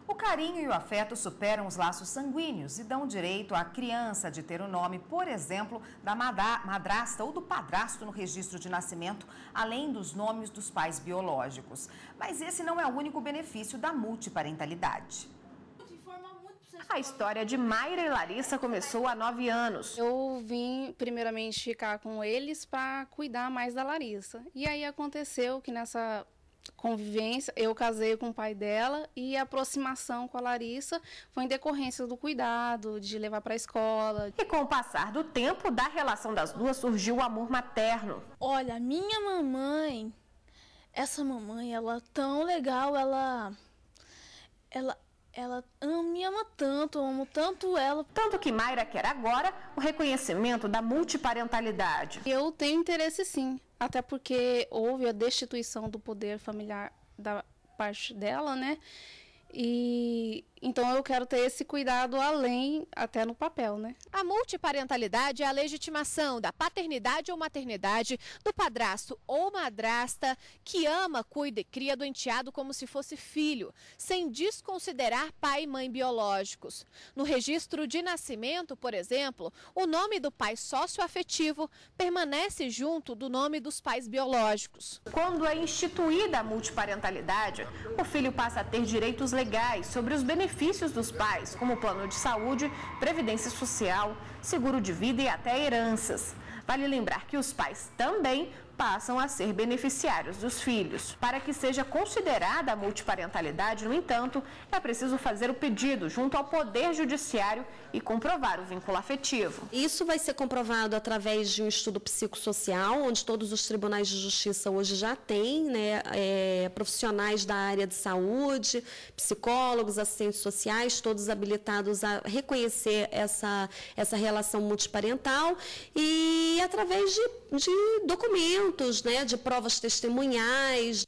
O carinho e o afeto superam os laços sanguíneos e dão direito à criança de ter o nome, por exemplo, da madrasta ou do padrasto no registro de nascimento, além dos nomes dos pais biológicos. Mas esse não é o único benefício da multiparentalidade. A história de Mayra e Larissa começou há 9 anos. Eu vim primeiramente ficar com eles para cuidar mais da Larissa. E aí aconteceu que nessa convivência, eu casei com o pai dela e a aproximação com a Larissa foi em decorrência do cuidado, de levar para a escola. E com o passar do tempo, da relação das duas surgiu o amor materno. Olha, minha mamãe, essa mamãe, ela é tão legal, ela me ama tanto, eu amo tanto ela. Tanto que Mayra quer agora o reconhecimento da multiparentalidade. Eu tenho interesse sim, até porque houve a destituição do poder familiar da parte dela, né? E então eu quero ter esse cuidado além, até no papel, né? A multiparentalidade é a legitimação da paternidade ou maternidade do padrasto ou madrasta que ama, cuida e cria do enteado como se fosse filho, sem desconsiderar pai e mãe biológicos. No registro de nascimento, por exemplo, o nome do pai socioafetivo permanece junto do nome dos pais biológicos. Quando é instituída a multiparentalidade, o filho passa a ter direitos legais sobre os benefícios dos pais, como plano de saúde, previdência social, seguro de vida e até heranças. Vale lembrar que os pais também passam a ser beneficiários dos filhos. Para que seja considerada a multiparentalidade, no entanto, é preciso fazer o pedido junto ao Poder Judiciário e comprovar o vínculo afetivo. Isso vai ser comprovado através de um estudo psicossocial, onde todos os tribunais de justiça hoje já têm, né, profissionais da área de saúde, psicólogos, assistentes sociais, todos habilitados a reconhecer essa relação multiparental e através de documentos, né, de provas testemunhais.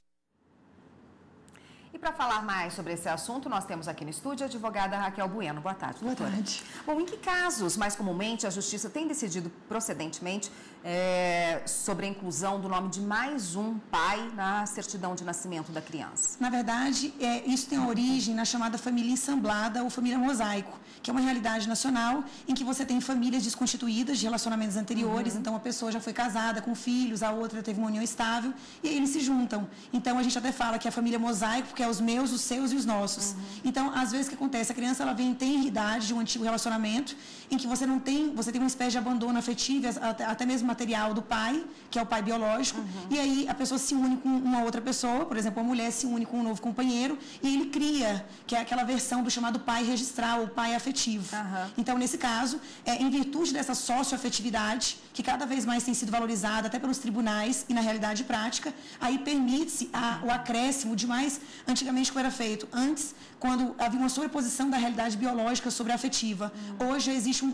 E para falar mais sobre esse assunto, nós temos aqui no estúdio a advogada Raquel Bueno. Boa tarde, doutora. Boa tarde. Bom, em que casos, mais comumente, a Justiça tem decidido procedentemente sobre a inclusão do nome de mais um pai na certidão de nascimento da criança? Na verdade, isso tem origem na chamada família ensamblada ou família mosaico, que é uma realidade nacional em que você tem famílias desconstituídas de relacionamentos anteriores, então a pessoa já foi casada com filhos, a outra teve uma união estável, e aí eles se juntam. Então a gente até fala que é a família mosaico, porque é os meus, os seus e os nossos. Então, às vezes o que acontece? A criança ela vem tem idade de um antigo relacionamento em que você tem uma espécie de abandono afetivo, até mesmo material do pai, que é o pai biológico, e aí a pessoa se une com uma outra pessoa, por exemplo, a mulher se une com um novo companheiro e ele cria, que é aquela versão do chamado pai registral, ou pai afetivo. Então, nesse caso, em virtude dessa socioafetividade, que cada vez mais tem sido valorizada até pelos tribunais e na realidade prática, aí permite-se o acréscimo de mais, antigamente como era feito, antes, quando havia uma sobreposição da realidade biológica sobre a afetiva. Hoje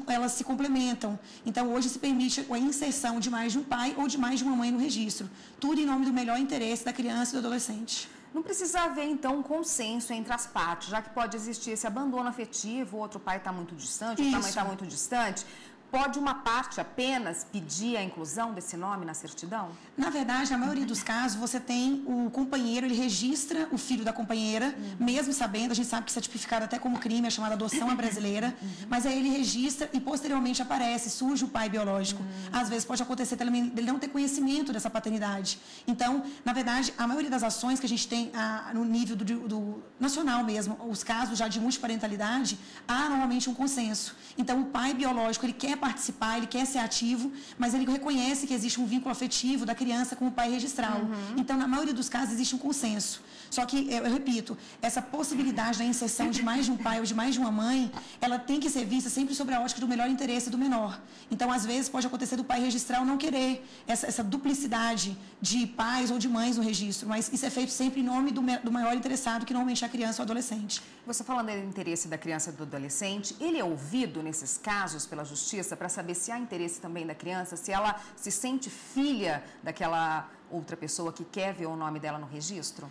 elas se complementam. Então, hoje se permite a inserção de mais de um pai ou de mais de uma mãe no registro. Tudo em nome do melhor interesse da criança e do adolescente. Não precisa haver, então, um consenso entre as partes, já que pode existir esse abandono afetivo, o outro pai está muito distante, outra mãe está muito distante. Pode uma parte apenas pedir a inclusão desse nome na certidão? Na verdade, na maioria dos casos, você tem o companheiro, ele registra o filho da companheira, mesmo sabendo, a gente sabe que isso é tipificado até como crime, é chamada adoção à brasileira, mas aí ele registra e posteriormente surge o pai biológico. Às vezes pode acontecer também dele não ter conhecimento dessa paternidade. Então, na verdade, a maioria das ações que a gente tem no nível do nacional mesmo, os casos já de multiparentalidade, há normalmente um consenso. Então, o pai biológico, ele quer participar, ele quer ser ativo, mas ele reconhece que existe um vínculo afetivo da criança com o pai registral. Então, na maioria dos casos, existe um consenso. Só que, eu repito, essa possibilidade da inserção de mais de um pai ou de mais de uma mãe, ela tem que ser vista sempre sobre a ótica do melhor interesse do menor. Então, às vezes, pode acontecer do pai registral não querer essa duplicidade de pais ou de mães no registro, mas isso é feito sempre em nome do maior interessado, que normalmente é a criança ou adolescente. Você falando do interesse da criança e do adolescente, ele é ouvido nesses casos pela Justiça para saber se há interesse também da criança, se ela se sente filha daquela outra pessoa que quer ver o nome dela no registro?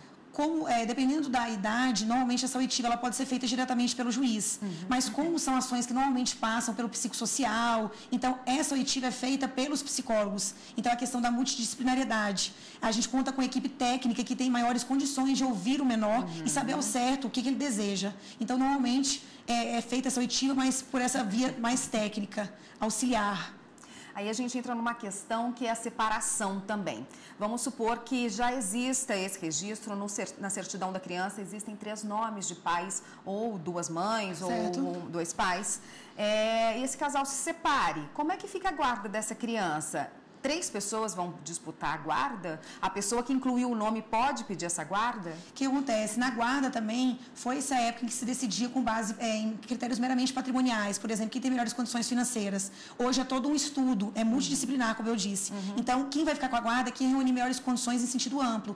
dependendo da idade, normalmente essa oitiva ela pode ser feita diretamente pelo juiz. Mas como são ações que normalmente passam pelo psicossocial, então essa oitiva é feita pelos psicólogos. Então a questão da multidisciplinariedade. A gente conta com equipe técnica que tem maiores condições de ouvir o menor e saber ao certo o que ele deseja. Então normalmente é feita essa oitiva, mas por essa via mais técnica, auxiliar. Aí a gente entra numa questão que é a separação também. Vamos supor que já exista esse registro na certidão da criança, existem 3 nomes de pais, ou 2 mães, certo, ou 2 pais. E esse casal se separe. Como é que fica a guarda dessa criança? 3 pessoas vão disputar a guarda? A pessoa que incluiu o nome pode pedir essa guarda? O que acontece? Na guarda também foi essa época em que se decidia com base em critérios meramente patrimoniais. Por exemplo, quem tem melhores condições financeiras. Hoje é todo um estudo, é multidisciplinar, como eu disse. Então, quem vai ficar com a guarda é quem reúne melhores condições em sentido amplo.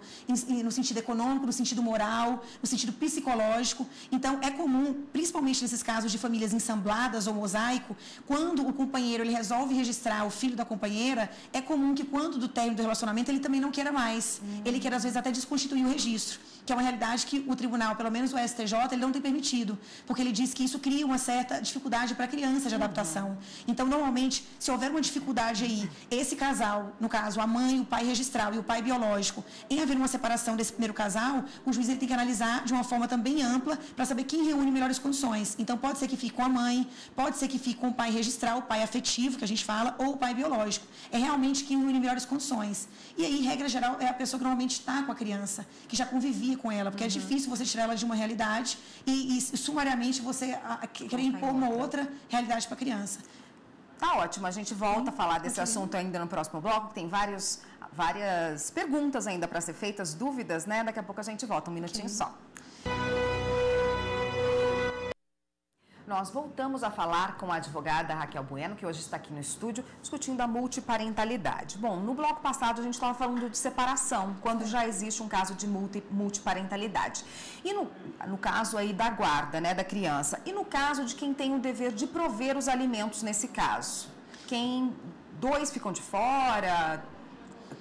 No sentido econômico, no sentido moral, no sentido psicológico. Então, é comum, principalmente nesses casos de famílias ensambladas ou mosaico, quando o companheiro ele resolve registrar o filho da companheira, é comum que quando do término do relacionamento ele também não queira mais. Ele quer às vezes até desconstituir o registro, que é uma realidade que o tribunal, pelo menos o STJ, ele não tem permitido, porque ele diz que isso cria uma certa dificuldade para a criança de adaptação. Então, normalmente, se houver uma dificuldade aí, esse casal, no caso, a mãe, o pai registral e o pai biológico, em haver uma separação desse primeiro casal, o juiz ele tem que analisar de uma forma também ampla para saber quem reúne melhores condições. Então, pode ser que fique com a mãe, pode ser que fique com o pai registral, o pai afetivo, que a gente fala, ou o pai biológico. É realmente quem reúne melhores condições. E aí, regra geral, é a pessoa que normalmente está com a criança, que já convivia com ela, porque é difícil você tirar ela de uma realidade e sumariamente você querer impor uma outra realidade para a criança. Tá ótimo, a gente volta a falar desse assunto ainda no próximo bloco, tem várias perguntas ainda para ser feitas, dúvidas, né? Daqui a pouco a gente volta, um minutinho só. Nós voltamos a falar com a advogada Raquel Bueno, que hoje está aqui no estúdio, discutindo a multiparentalidade. Bom, no bloco passado a gente estava falando de separação, quando já existe um caso de multiparentalidade. E no caso aí da guarda, né, da criança. E no caso de quem tem o dever de prover os alimentos nesse caso? Quem 2 ficam de fora,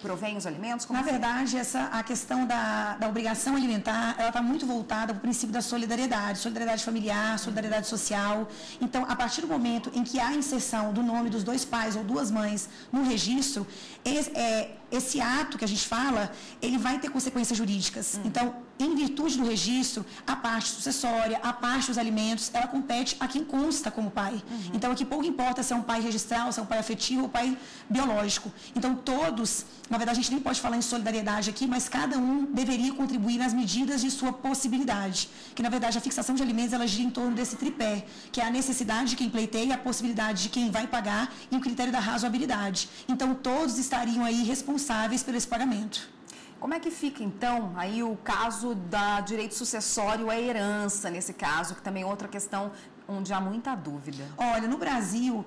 provém os alimentos? Na verdade, a questão da obrigação alimentar, ela está muito voltada para o princípio da solidariedade familiar, solidariedade social. Então, a partir do momento em que há a inserção do nome dos 2 pais ou 2 mães no registro, esse ato que a gente fala, ele vai ter consequências jurídicas. Então, em virtude do registro, a parte sucessória, a parte dos alimentos, ela compete a quem consta como pai. Então, aqui pouco importa se é um pai registral, se é um pai afetivo ou pai biológico. Então, todos, na verdade, a gente nem pode falar em solidariedade aqui, mas cada um deveria contribuir nas medidas de sua possibilidade. Que, na verdade, a fixação de alimentos, ela gira em torno desse tripé, que é a necessidade de quem pleiteia, a possibilidade de quem vai pagar e o critério da razoabilidade. Então, todos estariam aí responsáveis por esse pagamento. Como é que fica, então, aí o caso da direito sucessório à herança, nesse caso, que também é outra questão onde há muita dúvida? Olha, no Brasil,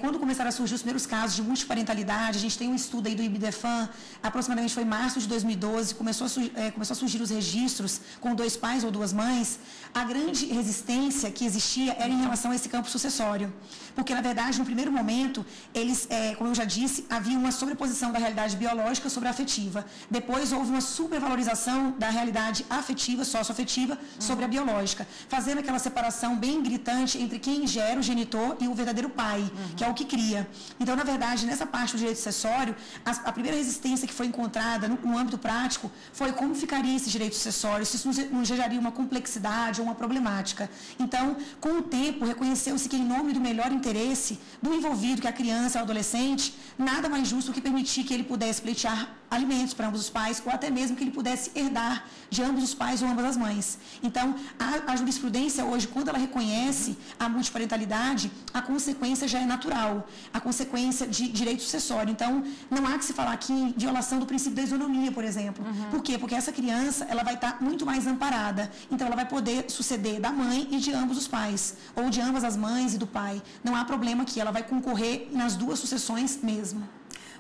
quando começaram a surgir os primeiros casos de multiparentalidade, a gente tem um estudo aí do IBDEFAN, aproximadamente foi em março de 2012, começou a surgir os registros com 2 pais ou 2 mães. A grande resistência que existia era em relação a esse campo sucessório. Porque, na verdade, no primeiro momento, eles, como eu já disse, havia uma sobreposição da realidade biológica sobre a afetiva. Depois houve uma supervalorização da realidade afetiva, socioafetiva, sobre a biológica, fazendo aquela separação bem gritante entre quem gera o genitor e o verdadeiro pai, que é o que cria. Então, na verdade, nessa parte do direito sucessório, a primeira resistência que foi encontrada no âmbito prático foi como ficaria esse direito sucessório, se isso não geraria uma complexidade ou uma problemática. Então, com o tempo, reconheceu-se que, em nome do melhor interesse do envolvido, que é a criança, o adolescente, nada mais justo do que permitir que ele pudesse pleitear alimentos para ambos os pais, ou até mesmo que ele pudesse herdar de ambos os pais ou ambas as mães. Então, a jurisprudência hoje, quando ela reconhece a multiparentalidade, a consequência já é natural, a consequência de direito sucessório. Então, não há que se falar aqui em violação do princípio da isonomia, por exemplo. Por quê? Porque essa criança, ela vai estar muito mais amparada. Então, ela vai poder suceder da mãe e de ambos os pais, ou de ambas as mães e do pai. Não há problema aqui, ela vai concorrer nas 2 sucessões mesmo.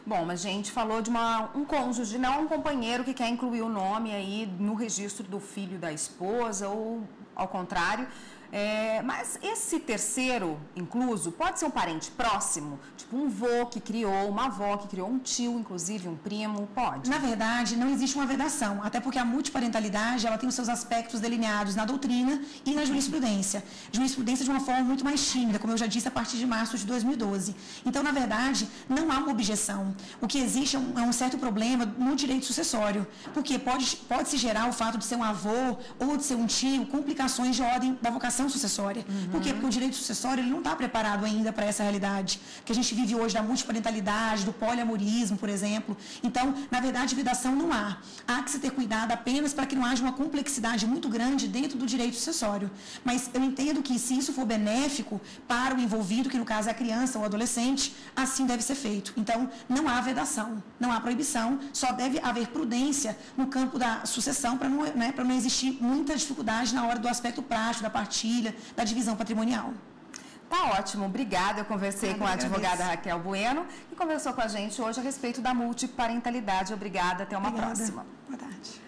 Bom, mas a gente falou de um cônjuge, não um companheiro que quer incluir o nome aí no registro do filho da esposa ou ao contrário. Mas esse terceiro incluso pode ser um parente próximo? Tipo um vô que criou, uma avó que criou, um tio, inclusive, um primo, pode? Na verdade, não existe uma vedação, até porque a multiparentalidade ela tem os seus aspectos delineados na doutrina e na jurisprudência. Jurisprudência de uma forma muito mais tímida, como eu já disse, a partir de março de 2012. Então, na verdade, não há uma objeção. O que existe é um certo problema no direito sucessório, porque pode-se gerar o fato de ser um avô ou de ser um tio, complicações de ordem da vocação sucessória. Por quê? Porque o direito sucessório ele não está preparado ainda para essa realidade que a gente vive hoje da multiparentalidade, do poliamorismo, por exemplo. Então, na verdade, vedação não há. Há que se ter cuidado apenas para que não haja uma complexidade muito grande dentro do direito sucessório. Mas eu entendo que se isso for benéfico para o envolvido, que no caso é a criança ou o adolescente, assim deve ser feito. Então, não há vedação, não há proibição, só deve haver prudência no campo da sucessão para não existir muita dificuldade na hora do aspecto prático, da partilha, da divisão patrimonial. Tá ótimo, obrigada. Eu conversei com a advogada Raquel Bueno, que conversou com a gente hoje a respeito da multiparentalidade. Obrigada, até uma próxima. Boa tarde.